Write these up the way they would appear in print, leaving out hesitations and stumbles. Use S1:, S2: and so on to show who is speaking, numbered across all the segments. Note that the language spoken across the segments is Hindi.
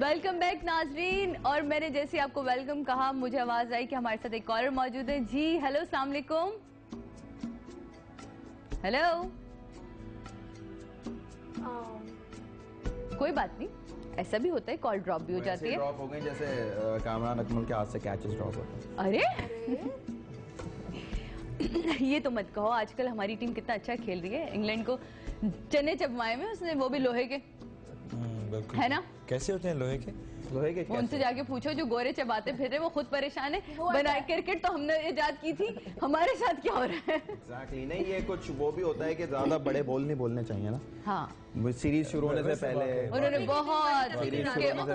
S1: वेलकम बैक नाजरीन। और मैंने जैसे आपको वेलकम कहा, मुझे आवाज आई कि हमारे साथ एक कॉलर मौजूद है। जी हेलो, अस्सलाम वालेकुम। हेलो, कोई बात नहीं, ऐसा भी होता है, कॉल ड्रॉप भी हो जाती है।
S2: ड्रॉप हो गई जैसे कामरान अकमल के हाथ से कैचेस ड्रॉप होते हैं।
S1: अरे ये तो मत कहो, आजकल हमारी टीम कितना अच्छा खेल रही है। इंग्लैंड को चने चबवाए में उसने, वो भी लोहे के, है ना?
S2: कैसे होते हैं लोहे के? लोहे के
S1: उनसे जाके पूछो जो गोरे चबाते फिर रहे, वो खुद परेशान है। बनाए क्रिकेट तो हमने इजाद की थी, हमारे साथ क्या हो रहा है?
S2: Exactly. नहीं, ये कुछ वो भी होता है कि ज्यादा बड़े बॉल नहीं बोलने चाहिए ना।
S1: हाँ,
S2: सीरीज शुरू होने से पहले
S1: उन्होंने बहुत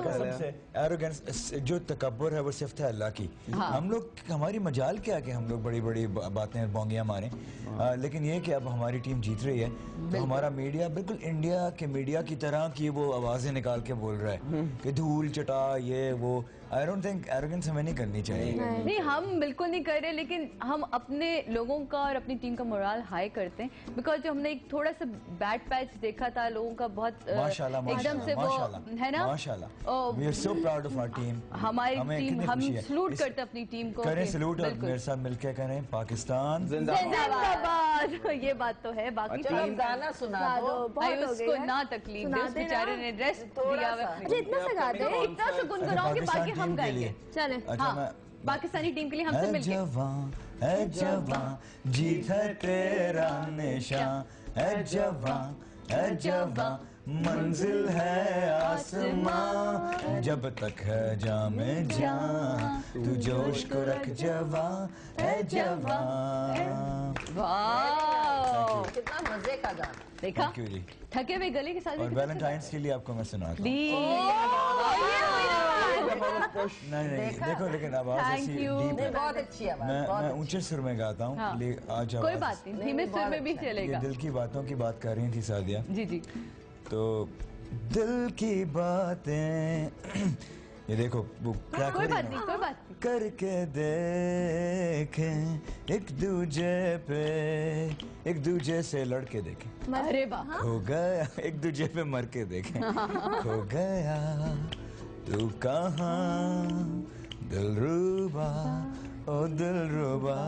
S3: सबसे एरोगेंस, जो तकब्बुर है वो सिर्फ है अल्लाह की।
S1: हाँ।
S3: हम लोग, हमारी मजाल क्या कि हम लोग बड़ी बड़ी बातें बोंगियां मारें, लेकिन ये कि अब हमारी टीम जीत रही है तो हमारा मीडिया बिल्कुल इंडिया के मीडिया की तरह की वो आवाजें निकाल के बोल रहा है कि धूल चटा ये वो। आई डोंट थिंक एरोगेंस हमें नहीं करनी चाहिए।
S1: नहीं, हम बिल्कुल नहीं कर रहे, लेकिन हम अपने लोगों का और अपनी टीम का मोरल हाई करते हैं। बिकॉज जो हमने एक थोड़ा सा बैड पैच देखा था लोगों का, बहुत
S3: माशाल्लाह
S1: एकदम से वो है ना,
S3: माशाल्लाह, we are so proud of our team.
S1: हमारी टीम, हम सलूट करते हैं अपनी टीम को।
S3: करें सलूट और मेरे साथ मिलकर करें पाकिस्तान
S1: जिंदाबाद। ये बात तो है। बाकी टीम
S4: गाना सुना दो,
S1: उसको ना तकलीफ दे, उस बेचारे ने रेस्ट दिया हुआ है।
S4: इतना सा गा दे,
S1: इतना सा गुनगुनाओगे, बाकी हम गाएंगे। चले, हाँ, पाकिस्तानी टीम के लिए हमसे मिलके।
S3: है जवान जीत है तेरा निशान, है जवान मंजिल है आसमां, जब तक है जामे जान तू जोश को रख जवान, है जवान।
S1: वाह,
S4: कितना मजे का गाना।
S1: देखा,
S3: Thank you जी।
S1: थके हुए गले के साथ।
S3: और वैलेंटाइंस के लिए आपको मैं सुनाता हूँ।
S1: नहीं
S3: देखो, लेकिन आवाज ऐसी डीप है,
S4: बहुत अच्छी आवाज,
S3: मैं ऊंचे सुर में गाता हूँ।
S1: हाँ।
S3: आज
S1: कोई बात नहीं, धीमे सुर में भी चलेगा।
S3: दिल की बातों की बात कर रही थी सादिया
S1: जी जी।
S3: तो दिल की बातें ये देखो वो क्या
S1: कोई बात नहीं, कोई बात नहीं।
S3: करके देखें एक दूजे से लड़के देखें,
S1: अरे वाह,
S3: हो गया एक दूजे पे मर के देखें, हो गया तू कहाँ दिलरुबा, ओ दिलरुबा।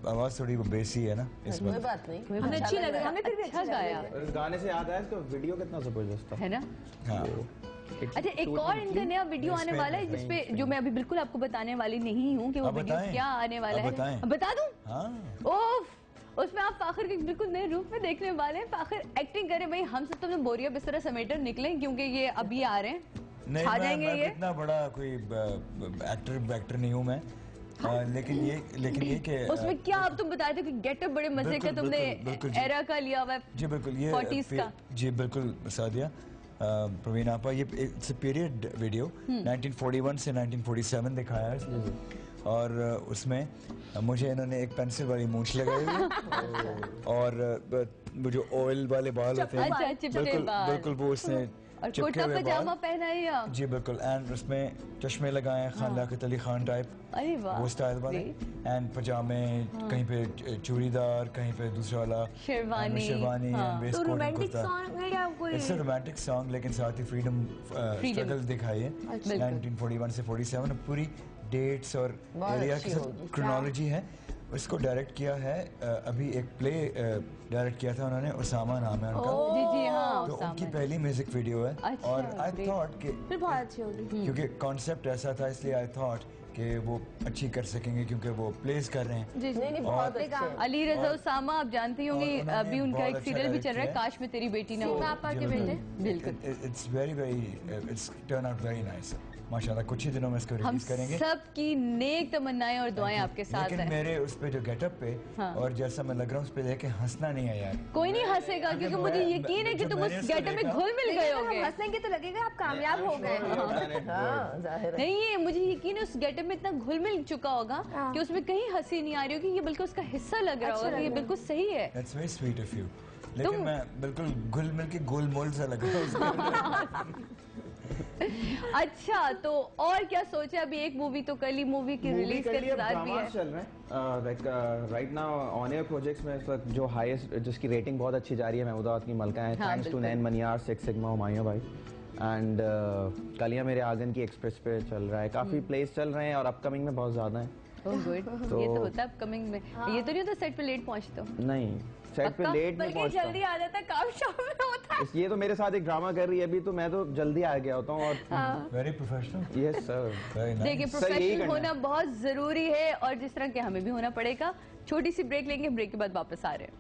S3: आवाज थोड़ी वो बेसी है ना इस
S4: कोई
S3: वक्त,
S4: बात नहीं,
S1: हमें अच्छी लग रही, हमें फिर भी अच्छा गाया
S2: इस गाने से याद आया इसका वीडियो कितना जबरदस्त था,
S1: है ना।
S3: हाँ।
S1: अच्छा, एक और इनका नया वीडियो आने वाला है जिसपे, जो मैं अभी बिल्कुल आपको बताने वाली नहीं हूँ कि वो वीडियो क्या आने वाला है। बता दूं?
S3: हाँ।
S1: ओफ, उसमें आप फाखिर के बिल्कुल नए रूप में देखने वाले हैं। फाखिर एक्टिंग करे भाई, हम सब तो बोरिया बिस्तरा समेटर निकले, क्योंकि ये अभी आ रहे हैं, छा जाएंगे ये।
S3: इतना बड़ा कोई एक्टर नहीं हूँ मैं, लेकिन ये कि
S1: उसमें क्या आप तुम बताए थे कि गेटअप बड़े मजे का तुमने एरा का लिया हुआ है।
S3: जी बिल्कुल, ये
S1: 40s का।
S3: जी बिल्कुल सादिया, प्रवीण आपा, ये इट्स पीरियड वीडियो 1941 से 1947 दिखाया है इसमें। और उसमें मुझे इन्होंने एक पेंसिल वाली मूंछ लगाई हुई और वो जो ऑयल वाले बाल होते हैं, बिल्कुल वो उसने
S1: और कुर्ता पजामा पहना है या?
S3: जी बिल्कुल, एंड उसमें चश्मे लगाए हैं खान लियाकत अली खान टाइप,
S1: अरे वाह,
S3: वो स्टाइल वाले, एंड पजामे, कहीं पे चूड़ीदार, कहीं पे दूसरा वाला sherwani and waistcoat kurta. It's a romantic song, लेकिन साथ ही फ्रीडम स्ट्रगल दिखाई है 1941 से 47, पूरी डेट्स और एरिया की सब क्रोनोलॉजी है। इसको डायरेक्ट किया है, अभी एक प्ले डायरेक्ट किया था उन्होंने, उसामा नाम है उनका।
S1: जी जी, हाँ,
S3: तो उनकी पहली म्यूजिक वीडियो है।
S1: अच्छा,
S3: और आई थॉट कि
S4: फिर बहुत अच्छी होगी,
S3: क्योंकि कॉन्सेप्ट ऐसा था, इसलिए आई थॉट कि वो अच्छी कर सकेंगे क्योंकि वो प्लेस कर रहे हैं।
S1: जी,
S4: नहीं बहुत अच्छे।
S1: अली रजा उसामा, आप जानती होंगी, अभी उनका एक सीरियल भी चल रहा है, काश में तेरी बेटी ना हो।
S4: आपा के बेटे,
S1: बिल्कुल।
S3: It's very it's turn out very nice माशाल्लाह। कुछ ही दिनों में इसको रिलीज करेंगे।
S1: सबकी नेक तमन्नाएं और दुआएं आपके साथ
S3: लेकिन
S1: हैं।
S3: मेरे उस पे जो गेटअप पे और जैसा मैं लग रहा हूँ उस पे देख के हंसना नहीं है यार।
S1: कोई नहीं हंसेगा, क्योंकि मुझे यकीन है कि तुम उस गेटअप में घुल मिल गए होगे।
S4: हंसेंगे तो लगेगा आप कामयाब हो गए।
S1: नहीं, ये मुझे यकीन है उस गेटअप में इतना घुल मिल चुका होगा कि उसमें कहीं हंसी नहीं आ रही होगी, ये बल्कि उसका हिस्सा लग रहा होगा, ये बिल्कुल सही है।
S3: That's very sweet of you. लेकिन मैं बिल्कुल घुल मिल के गोलमोल सा लग रहा हूँ।
S1: अच्छा, तो और क्या सोचा? अभी एक मूवी तो कल ही मूवी की रिलीज का इंतजार भी है।
S2: चल रहे हैं right now on air projects में इस वक्त जो हाईएस्ट, जिसकी रेटिंग बहुत अच्छी जा रही है, महमूदाबाद की मलका है, thanks to Nain Maniyar, six sigma, Humayun भाई, एंड कलियां मेरे आंगन की एक्सप्रेस पे चल रहा है, काफी प्लेस चल रहे हैं और अपकमिंग में बहुत ज्यादा है।
S1: गुड, ये तो होता है अपकमिंग में। ये तो नहीं होता सेट पे लेट पहुंचते हो?
S2: नहीं, सेट पे लेट नहीं पहुंचता,
S4: जल्दी आ जाता है, काम शाम में होता है।
S2: ये तो मेरे साथ एक ड्रामा कर रही है अभी, तो मैं तो जल्दी आ गया होता हूँ। और
S3: वेरी प्रोफेशनल।
S2: यस सर,
S1: देखिए प्रोफेशनल होना बहुत जरूरी है और जिस तरह के हमें भी होना पड़ेगा। छोटी सी ब्रेक लेंगे, ब्रेक के बाद वापस आ रहे हैं।